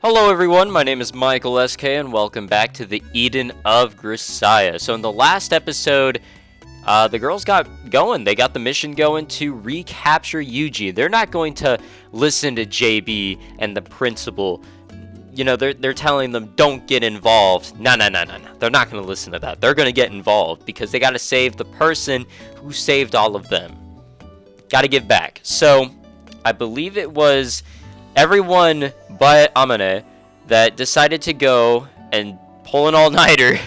Hello everyone, my name is Michael SK and welcome back to the Eden of Grisaia. So in the last episode, the girls got going. They got the mission going to recapture Yuji. They're not going to listen to JB and the principal. You know, they're telling them don't get involved. No. They're not going to listen to that. They're going to get involved because they got to save the person who saved all of them. Got to give back. So I believe it was everyone but Amane that decided to go and pull an all-nighter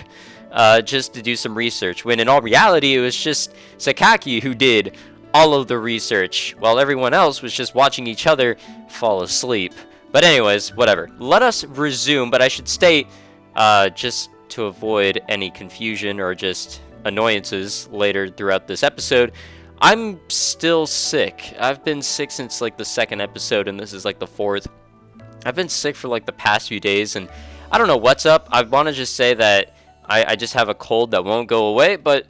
just to do some research, when in all reality it was just Sakaki who did all of the research while everyone else was just watching each other fall asleep. But anyways, whatever. Let us resume, but I should state, just to avoid any confusion or just annoyances later throughout this episode, I'm still sick. I've been sick since like the second episode, and this is like the fourth. I've been sick for like the past few days, and I don't know what's up. I want to just say that I just have a cold that won't go away, but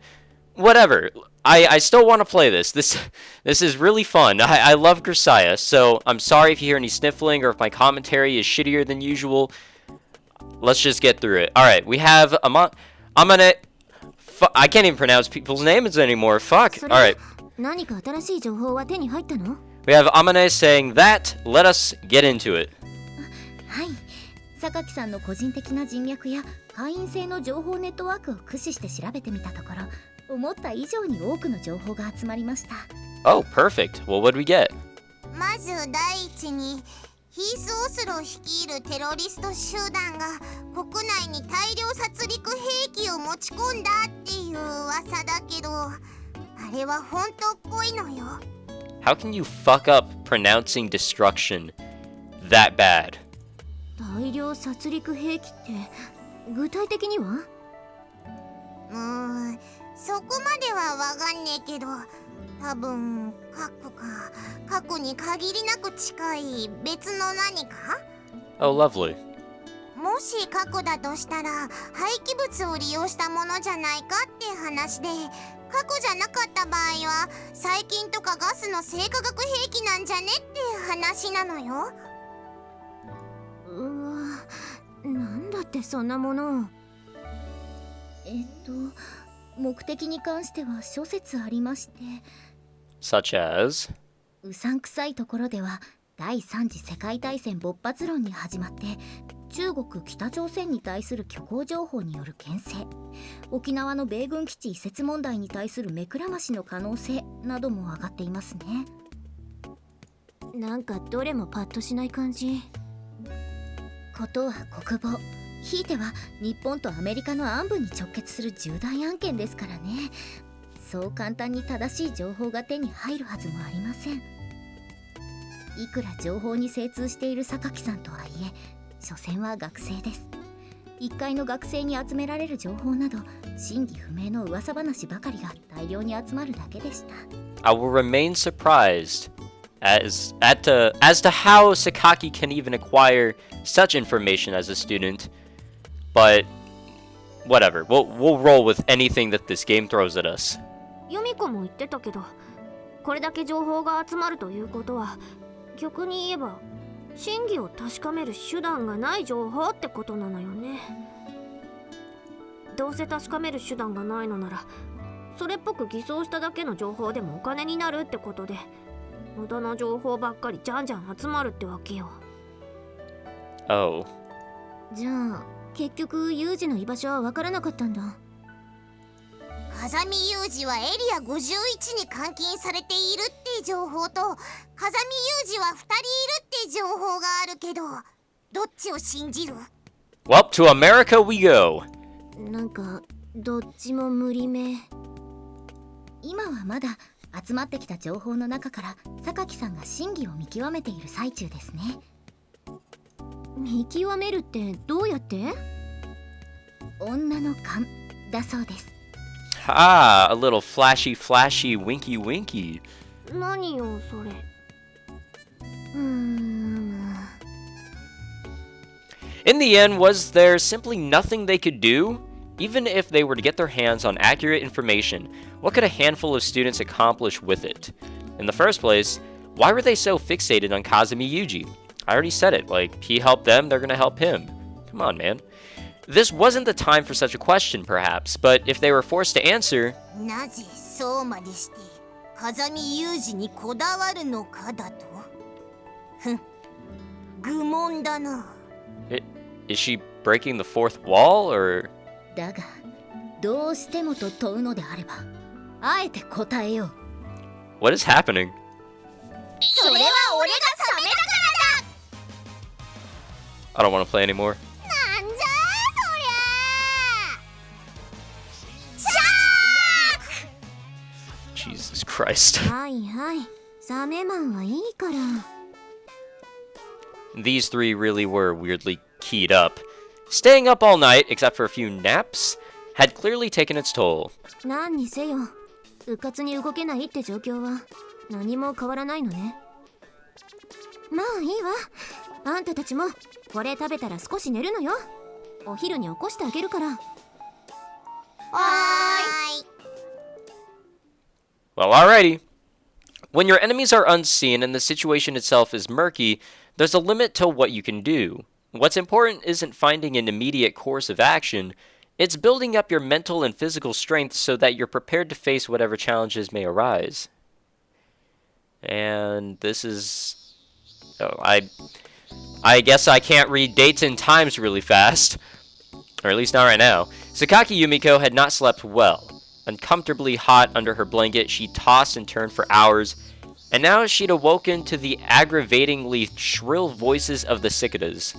whatever. I still want to play this. This is really fun. I love Grisaia, so I'm sorry if you hear any sniffling or if my commentary is shittier than usual. Let's just get through it. Alright, we have Amane. I can't even pronounce people's names anymore. Fuck. Alright. We have Amane saying that. Let us get into it. はい、榊さんの個人的な人脈や会員制の情報ネットワークを駆使して調べてみたところ、思った以上に多くの情報が集まりました。Oh, perfect. Well, what did we get? まず第一に、ヒース・オスロ率いるテロリスト集団が国内に大量殺戮兵器を持ち込んだっていう噂だけど、あれは本当っぽいのよ。How can you fuck up pronouncing destruction that bad? 大量殺戮兵器って具体的には？そこまではわかんねえけど、多分過去に限りなく近い別の何か？ Oh, lovely. もし過去だとしたら廃棄物を利用したものじゃないかって話で、過去じゃなかった場合は細菌とかガスの生化学兵器なんじゃねって話なのよ。うわ、なんだってそんなものを。目的に関しては諸説ありまして、 Such as? うさんくさいところでは第三次世界大戦勃発論に始まって、中国北朝鮮に対する虚構情報による牽制、沖縄の米軍基地移設問題に対する目くらましの可能性なども挙がっていますね。なんかどれもパッとしない感じ。ことは国防、ひいては日本とアメリカの安部に直結する重大案件ですからね。そう簡単に正しい情報が手に入るはずもありません。いくら情報に精通している榊さんとはいえ、所詮は学生です。一階の学生に集められる情報など真偽不明の噂話ばかりが大量に集まるだけでした。 I will remain surprised as to how Sakaki can even acquire such information as a student, but whatever. We'll roll with anything that this game throws at us. ユミコも言ってたけど、これだけ情報が集まるということは、逆に言えば真偽を確かめる手段がない情報ってことなのよね。どうせ確かめる手段がないのなら、それっぽく偽装しただけの情報でもお金になるってことで、無駄な情報ばっかりじゃんじゃん集まるってわけよ。Oh. じゃあ結局ユージの居場所は分からなかったんだ。風見雄二はエリア51に監禁されているって情報と、風見雄二は2人いるって情報があるけど、どっちを信じる？ Well, to America we go. なんかどっちも無理め。今はまだ集まってきた情報の中から榊さんが真偽を見極めている最中ですね。見極めるってどうやって？女の勘だそうです。Ah, a little flashy winky winky. 何よそれ。In the end, was there simply nothing they could do? Even if they were to get their hands on accurate information, what could a handful of students accomplish with it? In the first place, why were they so fixated on Kazumi Yuji? I already said it. Like, he helped them, they're gonna help him. Come on, man. This wasn't the time for such a question, perhaps, but if they were forced to answer... なぜそうまでして風見雄二にこだわるのかだとふん愚問だな Is she breaking the fourth wall, or...? だがどうしてもと問うのであればあえて答えよう What is happening? それは俺がサメだからだ I don't want to play anymore. なんじゃそりゃ Jesus Christ. はいはいサメマンはいいから These three really were weirdly keyed up. Staying up all night, except for a few naps, had clearly taken its toll. 何にせようかつに動けないって状況は何も変わらないのねまあいいわあんたたちもこれ食べたら少し寝るのよお昼に起こしてあげるからはーい Well, alrighty. When your enemies are unseen and the situation itself is murky, there's a limit to what you can do. What's important isn't finding an immediate course of action, it's building up your mental and physical strength so that you're prepared to face whatever challenges may arise. And this is... Oh, I guess I can't read dates and times really fast. Or at least not right now. Sakaki Yumiko had not slept well. Uncomfortably hot under her blanket, she tossed and turned for hours, and now she'd awoken to the aggravatingly shrill voices of the cicadas.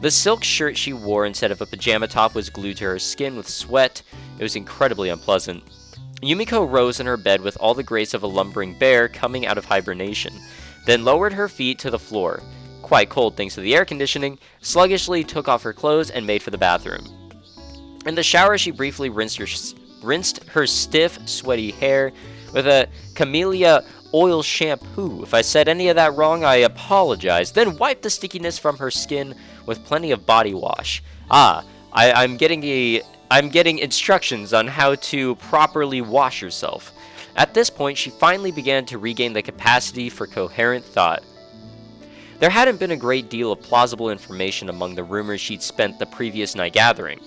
The silk shirt she wore instead of a pajama top was glued to her skin with sweat. It was incredibly unpleasant. Yumiko rose in her bed with all the grace of a lumbering bear coming out of hibernation, then lowered her feet to the floor. Quite cold thanks to the air conditioning, sluggishly took off her clothes and made for the bathroom. In the shower, she briefly rinsed her stiff, sweaty hair with a camellia oil shampoo. If I said any of that wrong, I apologize. Then wiped the stickiness from her skin with plenty of body wash. I'm getting instructions on how to properly wash yourself. At this point, she finally began to regain the capacity for coherent thought. There hadn't been a great deal of plausible information among the rumors she'd spent the previous night gathering.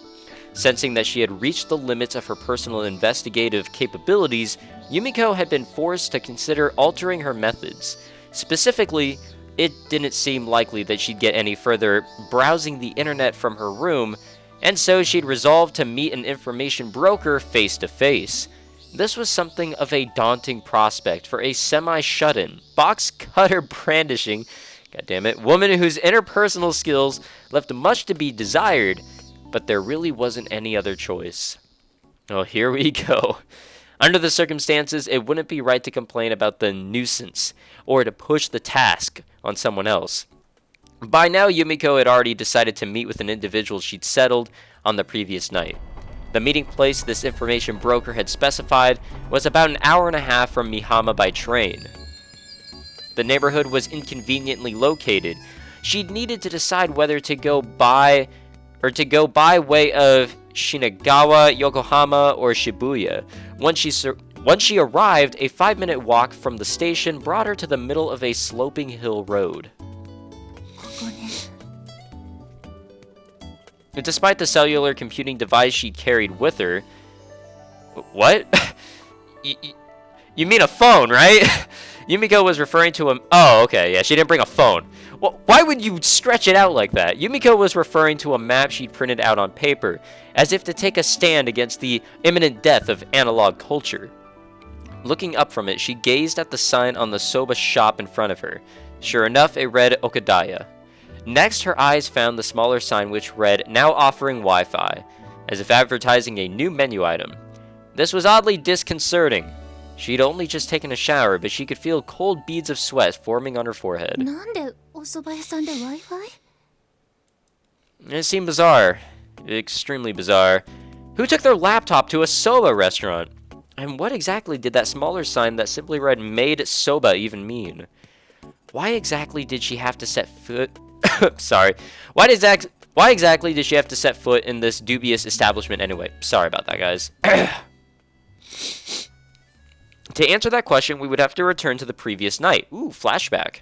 Sensing that she had reached the limits of her personal investigative capabilities, Yumiko had been forced to consider altering her methods. Specifically, it didn't seem likely that she'd get any further browsing the internet from her room, and so she'd resolved to meet an information broker face to face. This was something of a daunting prospect for a semi-shut-in, box cutter brandishing, goddammit, woman whose interpersonal skills left much to be desired, but there really wasn't any other choice. Oh, here we go. Under the circumstances, it wouldn't be right to complain about the nuisance, or to push the task on someone else. By now, Yumiko had already decided to meet with an individual she'd settled on the previous night. The meeting place this information broker had specified was about an hour and a half from Mihama by train. The neighborhood was inconveniently located. She'd needed to decide whether to go by way of Shinagawa, Yokohama, or Shibuya. Once she arrived, a 5-minute walk from the station brought her to the middle of a sloping hill road. Despite the cellular computing device she carried with her... What? You mean a phone, right? Yumiko was referring to a... Oh, okay, yeah, she didn't bring a phone. Well, why would you stretch it out like that? Yumiko was referring to a map she'd printed out on paper, as if to take a stand against the imminent death of analog culture. Looking up from it, she gazed at the sign on the soba shop in front of her. Sure enough, it read Okadaya. Next, her eyes found the smaller sign which read, now offering Wi-Fi, as if advertising a new menu item. This was oddly disconcerting. She'd only just taken a shower, but she could feel cold beads of sweat forming on her forehead. It seemed bizarre. Extremely bizarre. Who took their laptop to a soba restaurant? And what exactly did that smaller sign that simply read made soba even mean? Why exactly did she have to set foot... Sorry. Why exactly did she have to set foot in this dubious establishment anyway? Sorry about that, guys. To answer that question, we would have to return to the previous night. Ooh, flashback.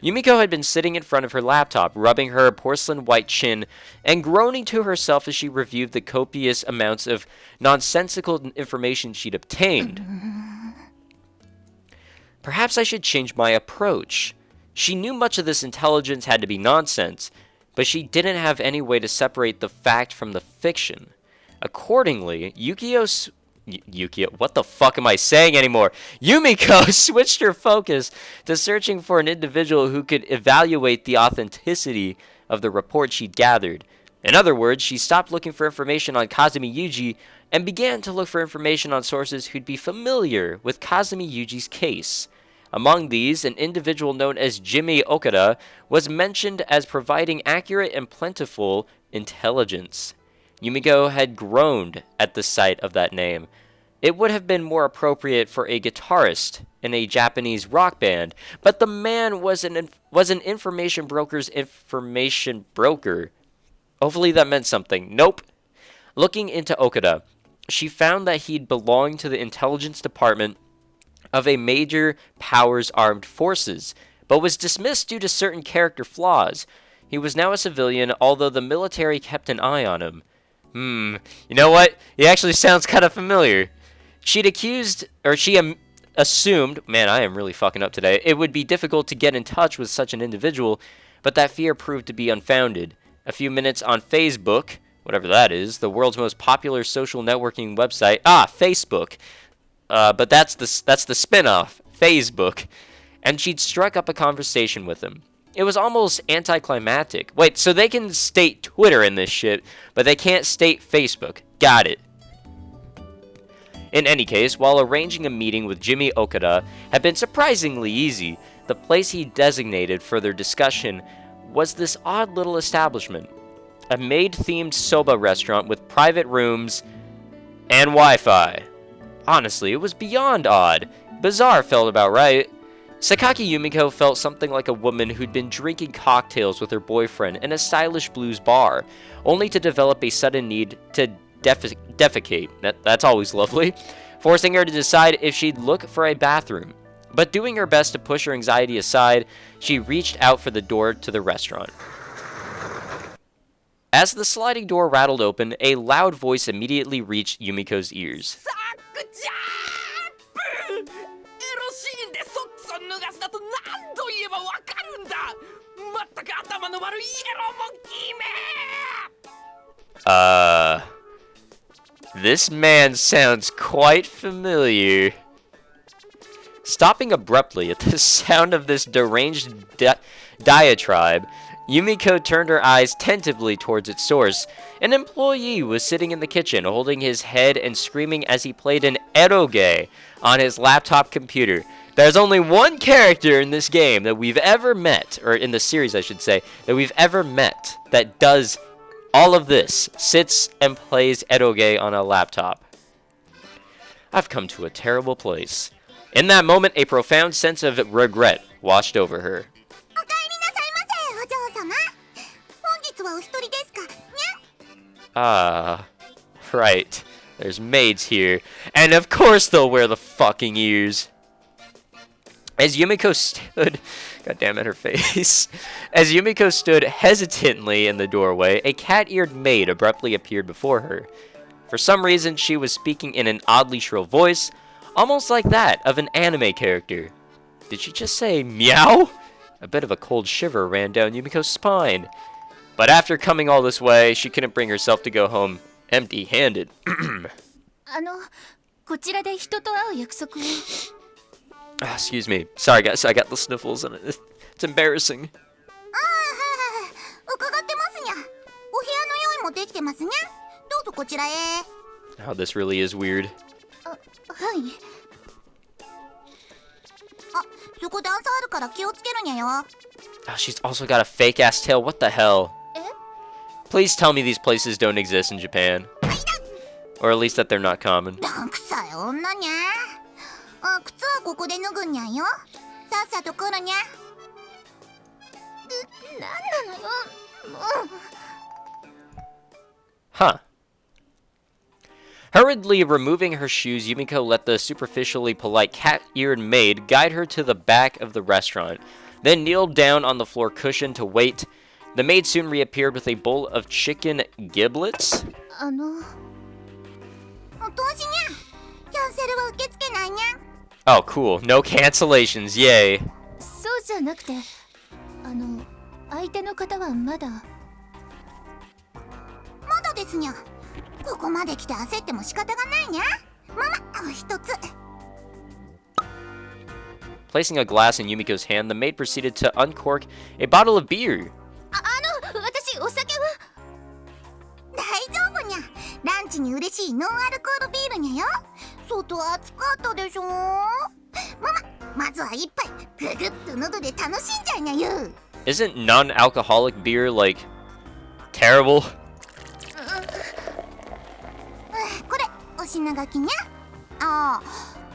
Yumiko had been sitting in front of her laptop, rubbing her porcelain white chin and groaning to herself as she reviewed the copious amounts of nonsensical information she'd obtained. Perhaps I should change my approach. She knew much of this intelligence had to be nonsense, but she didn't have any way to separate the fact from the fiction. Accordingly, what the fuck am I saying anymore? Yumiko switched her focus to searching for an individual who could evaluate the authenticity of the report she'd gathered. In other words, she stopped looking for information on Kazumi Yuji and began to look for information on sources who'd be familiar with Kazumi Yuji's case. Among these, an individual known as Jimmy Okada was mentioned as providing accurate and plentiful intelligence. Yumiko had groaned at the sight of that name. It would have been more appropriate for a guitarist in a Japanese rock band, but the man was an information broker's information broker. Hopefully that meant something. Nope. Looking into Okada, she found that he'd belonged to the intelligence department of a major power's armed forces, but was dismissed due to certain character flaws. He was now a civilian, although the military kept an eye on him. You know what? He actually sounds kind of familiar. She assumed, man, I am really fucking up today, it would be difficult to get in touch with such an individual, but that fear proved to be unfounded. A few minutes on Facebook, whatever that is, the world's most popular social networking website, Facebook. But that's the spin-off, Facebook. And she'd struck up a conversation with him. It was almost anticlimactic. Wait, so they can state Twitter in this shit, but they can't state Facebook. Got it. In any case, while arranging a meeting with Jimmy Okada had been surprisingly easy, the place he designated for their discussion was this odd little establishment. A maid-themed soba restaurant with private rooms and Wi-Fi. Honestly, it was beyond odd. Bizarre felt about right. Sakaki Yumiko felt something like a woman who'd been drinking cocktails with her boyfriend in a stylish blues bar, only to develop a sudden need to defecate. That's always lovely. Forcing her to decide if she'd look for a bathroom. But doing her best to push her anxiety aside, she reached out for the door to the restaurant. As the sliding door rattled open, a loud voice immediately reached Yumiko's ears. This man sounds quite familiar. Stopping abruptly at the sound of this deranged diatribe, Yumiko turned her eyes tentatively towards its source. An employee was sitting in the kitchen, holding his head and screaming as he played an eroge on his laptop computer. There's only one character in this game that we've ever met, or in the series I should say, that we've ever met that does all of this, sits and plays eroge on a laptop. I've come to a terrible place. In that moment, a profound sense of regret washed over her. Right. There's maids here. And of course they'll wear the fucking ears. As Yumiko stood... God damn it, her face. As Yumiko stood hesitantly in the doorway, a cat-eared maid abruptly appeared before her. For some reason, she was speaking in an oddly shrill voice, almost like that of an anime character. Did she just say meow? A bit of a cold shiver ran down Yumiko's spine. But after coming all this way, she couldn't bring herself to go home empty-handed. Excuse me. Sorry, guys. I got the sniffles and it's embarrassing. Oh, this really is weird. Oh, she's also got a fake-ass tail. What the hell? Please tell me these places don't exist in Japan. Or at least that they're not common. Huh. Hurriedly removing her shoes, Yumiko let the superficially polite cat-eared maid guide her to the back of the restaurant. then kneeled down on the floor cushion to wait. The maid soon reappeared with a bowl of chicken giblets. お通しにゃキャンセルは受け付けないにゃ Oh, cool. No cancellations. Yay. そうじゃなくて、相手の方はまだ。まだですにゃここまで来て焦っても仕方がないにゃママ一つ Placing a glass in Yumiko's hand, the maid proceeded to uncork a bottle of beer. 私お酒は。大丈夫にゃランチに嬉しいノンアルコールビールにゃよ外暑かったでしょママまずは一杯ググッと喉で楽しんじゃいにゃよ Isn't non-alcoholic beer, like, terrible? これお品書きにゃ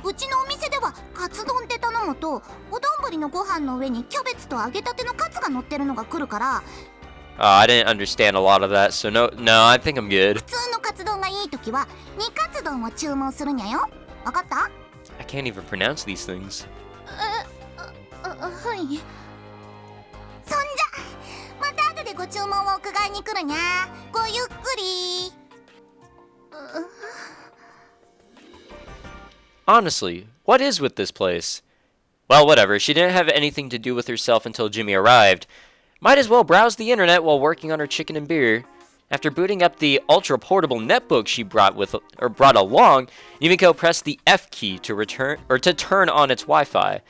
うちのお店ではカツ丼って頼むとお丼のご飯の上にキャベツと揚げたてのカツが乗ってるのが来るから I didn't understand a lot of that, so no, I think I'm good. 普通のカツ丼がいいときは煮カツ丼を注文するにゃよわかった I can't even pronounce these things. はい。そんじゃまた後でご注文を伺いに来るにゃごゆっくり Honestly, what is with this place? Well, whatever. She didn't have anything to do with herself until Jimmy arrived. Might as well browse the internet while working on her chicken and beer. After booting up the ultra-portable netbook she brought along, Yumiko pressed the F key to turn on its Wi-Fi.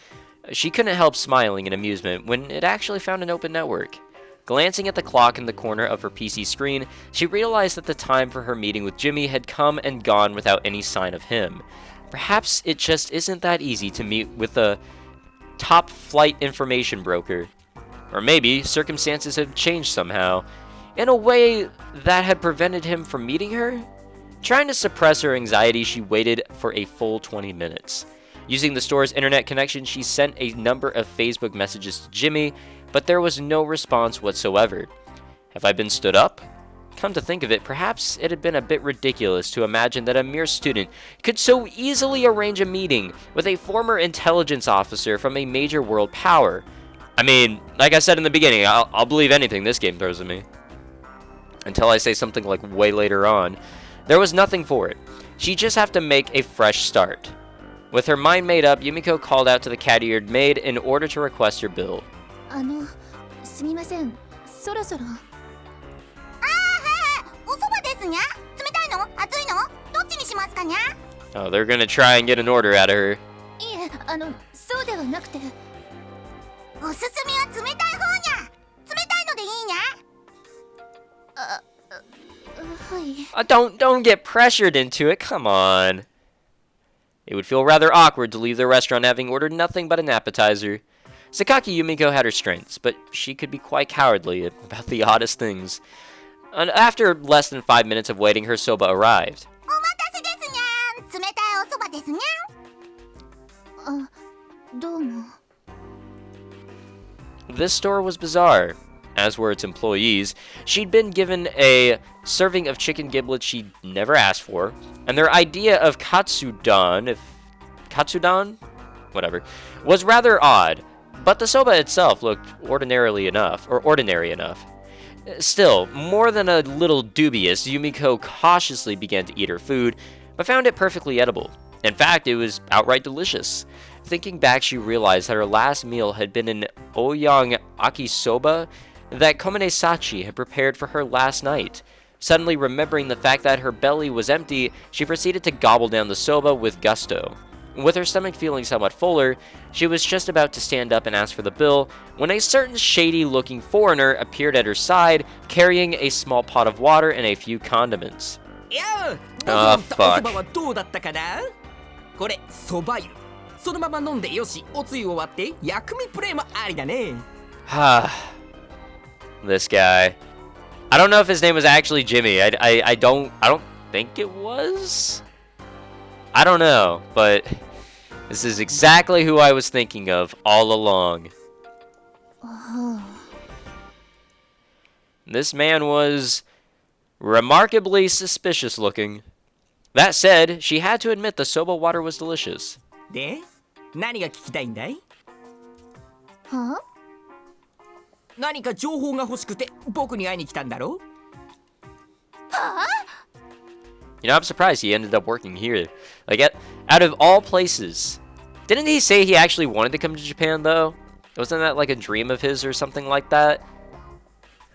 She couldn't help smiling in amusement when it actually found an open network. Glancing at the clock in the corner of her PC screen, she realized that the time for her meeting with Jimmy had come and gone without any sign of him. Perhaps it just isn't that easy to meet with a top flight information broker. Or maybe circumstances have changed somehow, in a way that had prevented him from meeting her? Trying to suppress her anxiety, she waited for a full 20 minutes. Using the store's internet connection, she sent a number of Facebook messages to Jimmy, but there was no response whatsoever. Have I been stood up? Come to think of it, perhaps it had been a bit ridiculous to imagine that a mere student could so easily arrange a meeting with a former intelligence officer from a major world power. I mean, like I said in the beginning, I'll believe anything this game throws at me. Until I say something like way later on. There was nothing for it. She'd just have to make a fresh start. With her mind made up, Yumiko called out to the cat-eared maid in order to request her bill. すみません。そろそろ。おそばですにゃ冷たいの熱いのどっちにしますかにゃ Oh, they're gonna try and get an order out of her. いえ、そうではなくて。おすすめは冷たい方にゃ冷たいのでいいにゃはい。Don't get pressured into it, come on. It would feel rather awkward to leave the restaurant having ordered nothing but an appetizer. Sakaki Yumiko had her strengths, but she could be quite cowardly about the oddest things. And after less than 5 minutes of waiting, her soba arrived. お待たせですにゃ冷たいおそばですにゃどうも。This store was bizarre, as were its employees. She'd been given a serving of chicken giblets she'd never asked for, and their idea of katsudon, whatever, was rather odd. But the soba itself looked ordinary enough. Still, more than a little dubious, Yumiko cautiously began to eat her food, but found it perfectly edible. In fact, it was outright delicious. Thinking back, she realized that her last meal had been an oyang akisoba that Komine Sachi had prepared for her last night. Suddenly remembering the fact that her belly was empty, she proceeded to gobble down the soba with gusto. With her stomach feeling somewhat fuller, she was just about to stand up and ask for the bill when a certain shady-looking foreigner appeared at her side, carrying a small pot of water and a few condiments. Oh, fuck. どうだったかなこれ、そば湯。そのまま飲んでよし、おつゆを割って薬味プレイもありだね。This guy. I don't know if his name was actually Jimmy. I don't think it was. I don't know, but this is exactly who I was thinking of all along. This man was remarkably suspicious looking. That said, she had to admit the soba water was delicious. で、何が聞きたいんだいは何か情報が欲しくて僕に会いに来たんだろ？ You know, I'm surprised he ended up working here. Like, out of all places. Didn't he say he actually wanted to come to Japan, though? Wasn't that like a dream of his or something like that?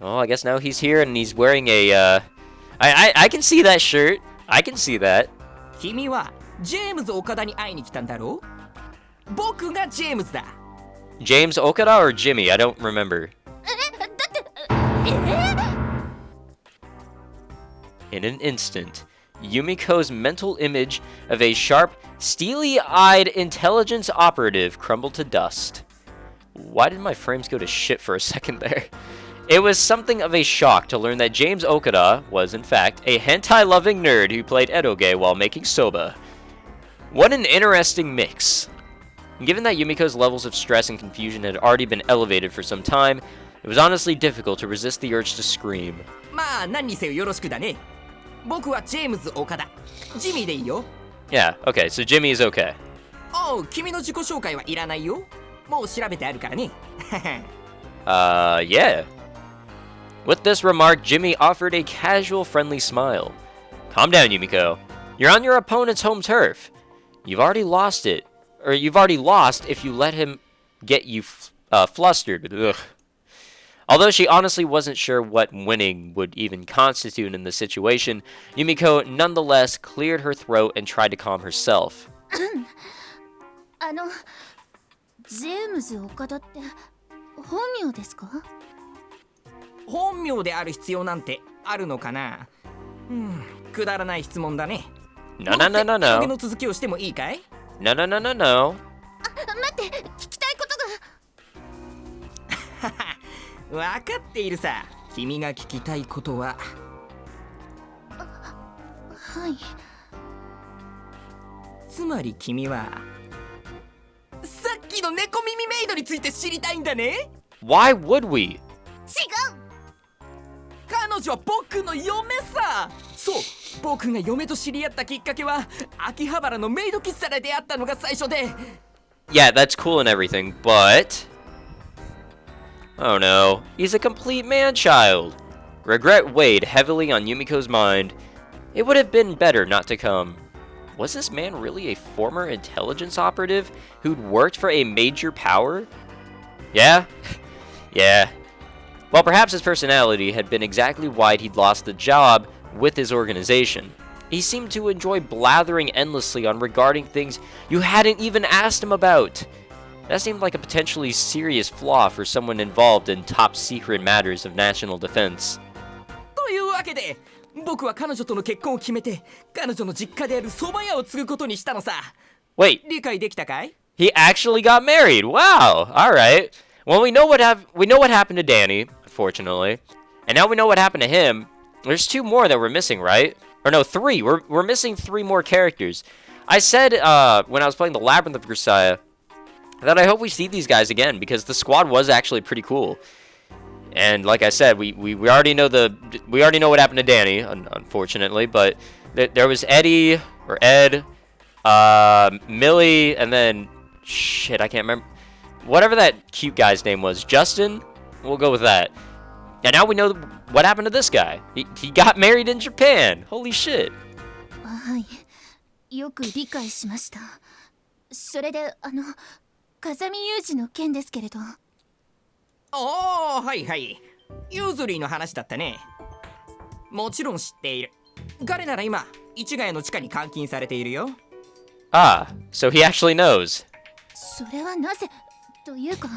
Oh, I guess now he's here and he's wearing a, I can see that shirt. I can see that. 君はジェームズ岡田に会いに来たんだろ？僕がジェームズだ。 James Okada or Jimmy? I don't remember. In an instant, Yumiko's mental image of a sharp, steely-eyed intelligence operative crumbled to dust. Why did my frames go to shit for a second there? It was something of a shock to learn that James Okada was, in fact, a hentai-loving nerd who played eroge while making soba. What an interesting mix. Given that Yumiko's levels of stress and confusion had already been elevated for some time, it was honestly difficult to resist the urge to scream. まあ何にせよよろしくだね。僕はジェームズ岡田。ジミーでいいよ。Yeah, okay, so Jimmy is okay. おう、君の自己紹介はいらないよ。もう調べてあるからね。Yeah. With this remark, Jimmy offered a casual, friendly smile. Calm down, Yumiko. You're on your opponent's home turf. You've already lost it. Or you've already lost if you let him get you flustered. Ugh. Although she honestly wasn't sure what winning would even constitute in the situation, Yumiko nonetheless cleared her throat and tried to calm herself. ジェームズ岡田って本名ですか？本名である必要なんてあるのかな？くだらない質問だね。No, no, no, no, 影 no. の続きをしてもいいかい？ No, no, no, no, no. 待って、聞きたいことが。わかっているさ。君が聞きたいことは。はい。つまり君はさっきの猫耳メイドについて知りたいんだね。 Why would we? 違う。彼女は僕の嫁さ。そう、僕が嫁と知り合ったきっかけは秋葉原のメイド喫茶で出会ったのが最初で。 Yeah, that's cool and everything, but... Oh no, he's a complete man-child. Regret weighed heavily on Yumiko's mind. It would have been better not to come. Was this man really a former intelligence operative who'd worked for a major power? Yeah? Yeah. Well, perhaps his personality had been exactly why he'd lost the job with his organization. He seemed to enjoy blathering endlessly on regarding things you hadn't even asked him about. That seemed like a potentially serious flaw for someone involved in top-secret matters of national defense. というわけで、僕は彼女との結婚を決めて、彼女の実家である蕎麦屋を継ぐことにしたのさ。Wait, 理解できたかい？ he actually got married. Wow. All right. Well, we know what happened to Danny, unfortunately, and now we know what happened to him. There's 2 more that we're missing, right? Or no, 3. We're missing 3 more characters. I said when I was playing the Labyrinth of Grisaia that I hope we see these guys again because the squad was actually pretty cool. And like I said, we already know what happened to Danny, unfortunately, but there was Eddie or Ed, Millie, and then shit, I can't remember. Whatever that cute guy's name was, Justin. We'll go with that. And now we know what happened to this guy. He got married in Japan. Holy shit. はい。よく理解しました。それで風見雄二の件ですけれど。おー、はいはい。ユーズリーの話だったね。もちろん知っている。彼なら今、市ヶ谷の地下に監禁されているよ。Ah, so he actually knows. それはなぜというか、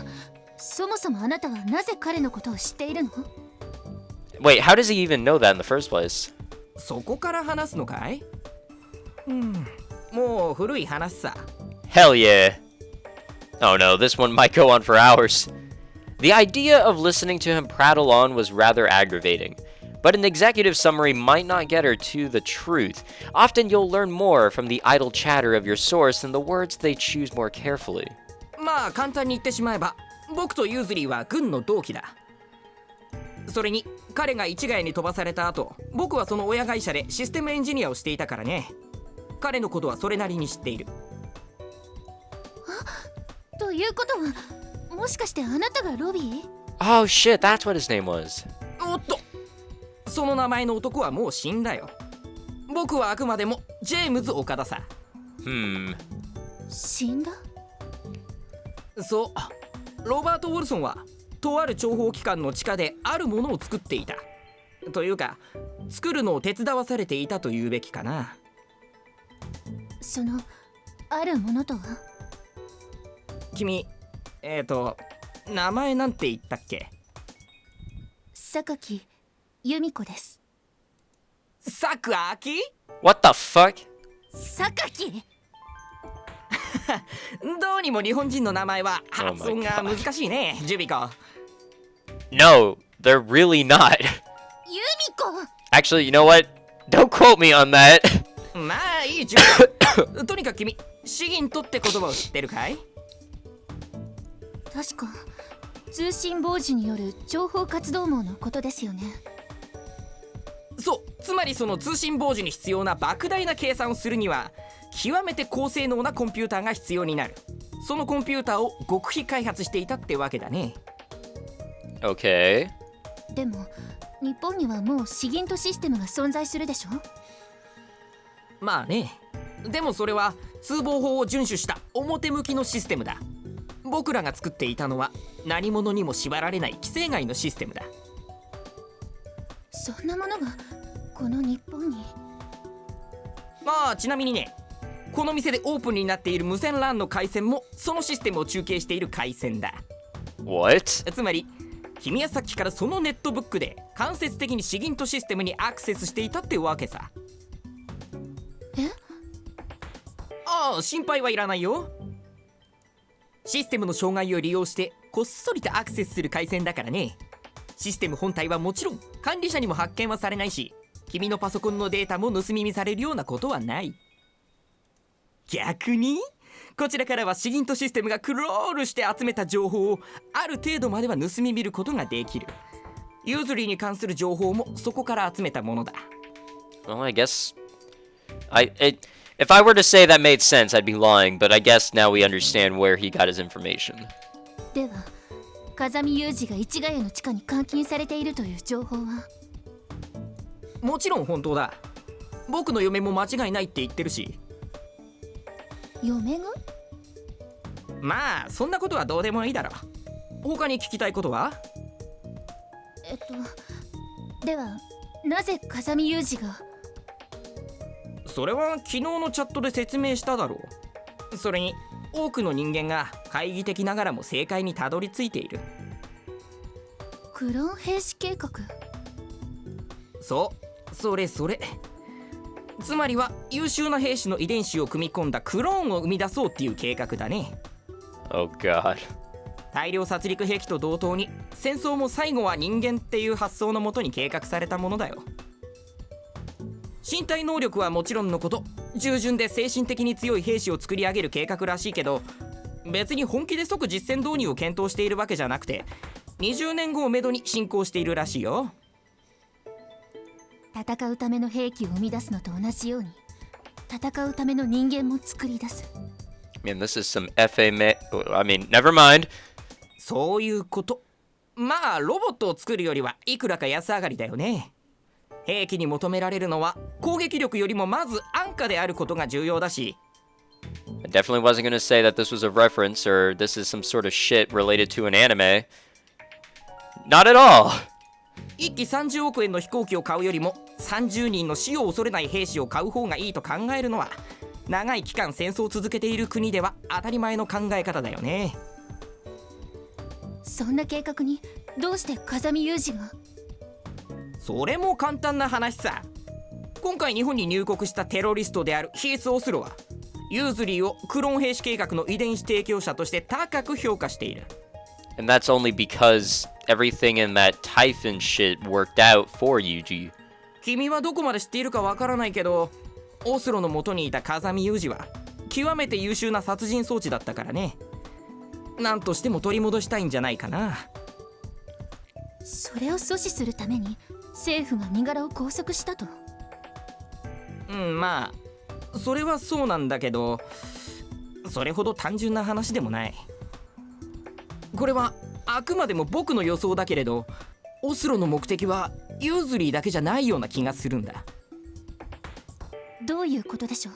そもそもあなたはなぜ彼のことを知っているの？ Wait, how does he even know that in the first place? そこから話すのかい？もう古い話さ。 Hell yeah. Oh no, this one might go on for hours. The idea of listening to him prattle on was rather aggravating, but an executive summary might not get her to the truth. Often you'll learn more from the idle chatter of your source than the words they choose more carefully. まあ簡単に言ってしまえば、僕とユーズリーは軍の同期だ。それに彼が市ヶ谷に飛ばされた後、僕はその親会社でシステムエンジニアをしていたからね。彼のことはそれなりに知っている。ということは、もしかしてあなたがロビー？ Oh shit, that's what his name was. おっと、その名前の男はもう死んだよ。僕はあくまでもジェームズ岡田さ。死んだ？そう、ロバート・ウォルソンはとある諜報機関の地下であるものを作っていた。というか、作るのを手伝わされていたと言うべきかな。そのあるものとは？君、名前なんて言ったっけ？榊由美子です。サクアキ？ What the fuck? 榊？どうにも日本人の名前は発音が難しいね、ジュビコ。No, they're really not. 由美子。 Actually, you know what? Don't quote me on that. まあいい、ジュビコ。とにかく君、シギントって言葉を知ってるかい？確か通信傍受による情報活動網のことですよね。そう、つまりその通信傍受に必要な莫大な計算をするには極めて高性能なコンピューターが必要になる。そのコンピューターを極秘開発していたってわけだね。 Okay. でも日本にはもうシギントシステムが存在するでしょ。まあね。でもそれは通報法を遵守した表向きのシステムだ。僕らが作っていたのは何者にも縛られない規制外のシステムだ。そんなものがこの日本に。まあちなみにね、この店でオープンになっている無線 LAN の回線もそのシステムを中継している回線だ。 What? つまり君はさっきからそのネットブックで間接的にシギントシステムにアクセスしていたってわけさ。え？ああ、心配はいらないよ。システムの障害を利用してこっそりとアクセスする回線だからね。システム本体はもちろん管理者にも発見はされないし、君のパソコンのデータも盗み見されるようなことはない。逆にこちらからはシギントシステムがクロールして集めた情報をある程度までは盗み見ることができる。ユーズリーに関する情報もそこから集めたものだ。 Well, I guess if I were to say that made sense, I'd be lying, but I guess now we understand where he got his information. では風見雄二が市ヶ谷の地下に監禁されているという情報は？もちろん本当だ。僕の嫁も間違いないって言ってるし。嫁が？まあそんなことはどうでもいいだろう。他に聞きたいことは？ではなぜ風見雄二が？それは昨日のチャットで説明しただろう。それに多くの人間が懐疑的ながらも正解にたどり着いている。クローン兵士計画？そう、それ。つまりは優秀な兵士の遺伝子を組み込んだクローンを生み出そうっていう計画だね。 Oh god. 大量殺戮兵器と同等に戦争も最後は人間っていう発想のもとに計画されたものだよ。身体能力はもちろんのこと、従順で精神的に強い兵士を作り上げる計画らしいけど、別に本気で即実戦導入を検討しているわけじゃなくて、20年後をめどに進行しているらしいよ。戦うための兵器を生み出すのと同じように戦うための人間も作り出す。Man, this is some I mean, never mind. そういうこと。まあロボットを作るよりはいくらか安上がりだよね。兵器に求められるのは攻撃力よりもまず安価であることが重要だし。 I definitely wasn't going to say that this was a reference or this is some sort of shit related to an anime. Not at all. 1機30億円の飛行機を買うよりも30人の死を恐れない兵士を買う方がいいと考えるのは、長い期間戦争を続けている国では当たり前の考え方だよね。そんな計画にどうして風見雄二が？それも簡単な話さ。今回日本に入国したテロリストであるヒース・オスロはユーズリーをクローン兵士計画の遺伝子提供者として高く評価している。 And that's only because everything in that Typhon shit worked out for Yuji. 君はどこまで知っているかわからないけど、オスロの元にいた風見雄二は極めて優秀な殺人装置だったからね。なんとしても取り戻したいんじゃないかな。それを阻止するために政府が身柄を拘束したと？まあそれはそうなんだけど、それほど単純な話でもない。これはあくまでも僕の予想だけれど、オスロの目的はユーズリーだけじゃないような気がするんだ。どういうことでしょ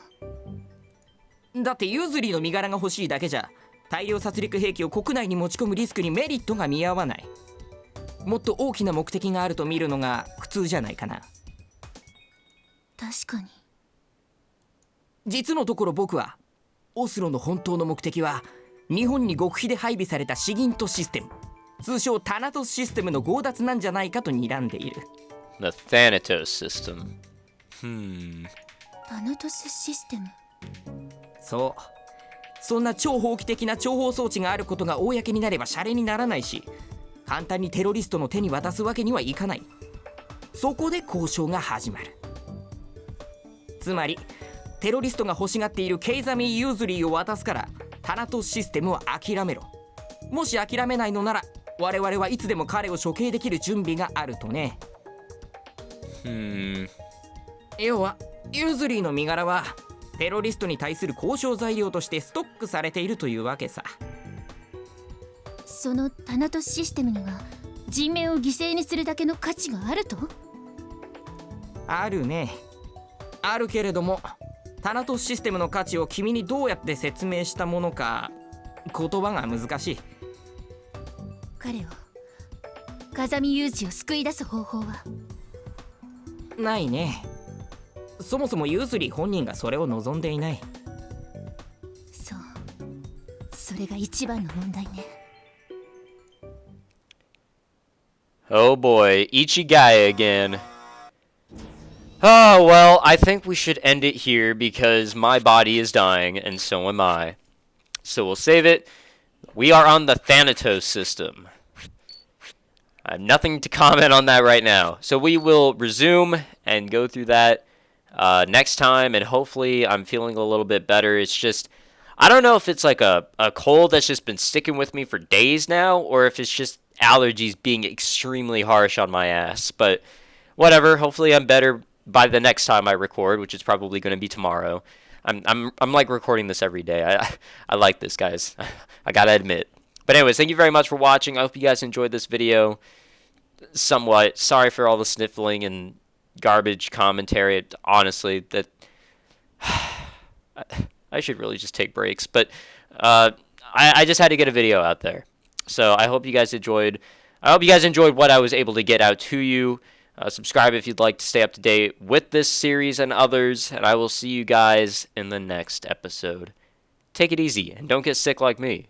う。だってユーズリーの身柄が欲しいだけじゃ大量殺戮兵器を国内に持ち込むリスクにメリットが見合わない。もっと大きな目的があると見るのが普通じゃないかな。確かに。実のところ僕はオスロの本当の目的は日本に極秘で配備されたシギントシステム、通称タナトスシステムの強奪なんじゃないかと睨んでいる。 The Thanatos system. タナトスシステム。そう、そんな超法規的な諜報装置があることが公になればシャレにならないし、簡単にテロリストの手に渡すわけにはいかない。そこで交渉が始まる。つまりテロリストが欲しがっているケイザミー・ユーズリーを渡すからタナトスシステムを諦めろ。もし諦めないのなら我々はいつでも彼を処刑できる準備があるとね。要はユーズリーの身柄はテロリストに対する交渉材料としてストックされているというわけさ。そのタナトスシステムには人命を犠牲にするだけの価値があると。あるね。あるけれどもタナトスシステムの価値を君にどうやって説明したものか言葉が難しい。彼を風見雄二を救い出す方法はないね。そもそもユーズリー本人がそれを望んでいない。そう、それが一番の問題ね。Oh boy, Ichigai again. Oh, well, I think we should end it here because my body is dying and so am I. So we'll save it. We are on the Thanatos system. I have nothing to comment on that right now. So we will resume and go through that next time, and hopefully I'm feeling a little bit better. It's just, I don't know if it's like a cold that's just been sticking with me for days now, or if it's just allergies being extremely harsh on my ass. But whatever, hopefully I'm better by the next time I record, which is probably going to be tomorrow. I'm like recording this every day. I like this, guys. I gotta admit. But anyways, thank you very much for watching. I hope you guys enjoyed this video somewhat. Sorry for all the sniffling and garbage commentary. Honestly, that I should really just take breaks. But I just had to get a video out there. So I hope you guys enjoyed. I hope you guys enjoyed what I was able to get out to you. Subscribe if you'd like to stay up to date with this series and others. And I will see you guys in the next episode. Take it easy and don't get sick like me.